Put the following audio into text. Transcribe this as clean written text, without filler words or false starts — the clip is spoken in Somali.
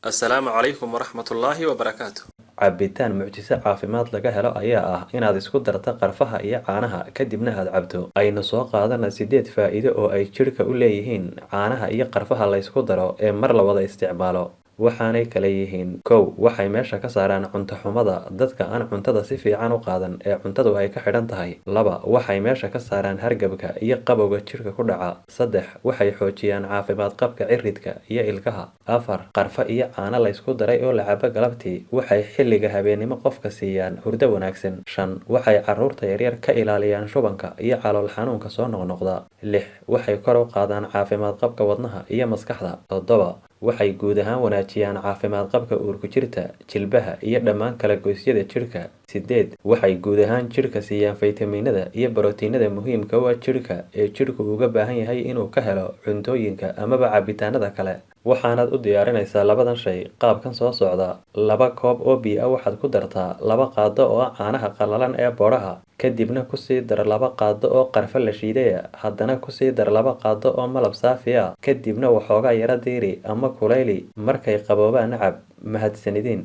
السلام عليكم ورحمة الله وبركاته. Cabbitaan mucjise caafimaad laga helo ayaa ah inaad isku darto qarfaha iyo caanaha kadibna aad cabto. Aynu soo qaadana 8 faa'iido oo ay jidhka u leeyihiin caanaha iyo qarfaha la isku daro ee mar la wada isticmaalo. Waxaanay kala yihiin: kow, waxay meesha ka saaraan cunto xumada dadka aan cuntada si fiican u qaadan ee cuntadu ay ka xidhan tahay. Laba, waxay meesha ka saaraan hargabka iyo qabowga jidhka ku dhaca. Saddex, waxay xoojiyaan caafimaad qabka ciridka iyo ilkaha. Afar, qarfa iyo caano la isku daray oo la cabo galabtii waxay xilliga habeenimo qofka siiyaan hurdo wanaagsan. Shan, waxay carruurta yaryar ka ilaaliyaan shubanka iyo calool xanuunka soo noqnoqda. Lix, waxay kor u qaadaan caafimaad qabka wadnaha iyo maskaxda. Toddoba, waxay guud ahaan wanaajiyaan caafimaad qabka uurku jirta, jilbaha iyo dhammaan kala goysyada jidhka. Sideed, waxay guud ahaan jidhka siiyaan faytamiinada iyo borotiinada muhiimka u ah jidhka ee jidhku uga baahan yahay inuu ka helo cuntooyinka amaba cabitaanada kale. Waxaanaad u diyaarinaysaa labadan shay qaabkan soo socda: 2 koob oo biyo ah waxaad ku dartaa 2 qaado oo ah caanaha qallalan ee boodhaha, kadibna ku sii dar 2 qaado oo qarfa la shiiday, haddana ku sii dar 2 qaado oo malab saafi ah, kadibna waxoogaa yara diiri ama kulayli. Markay qaboobaan cab. Mahadsanidin.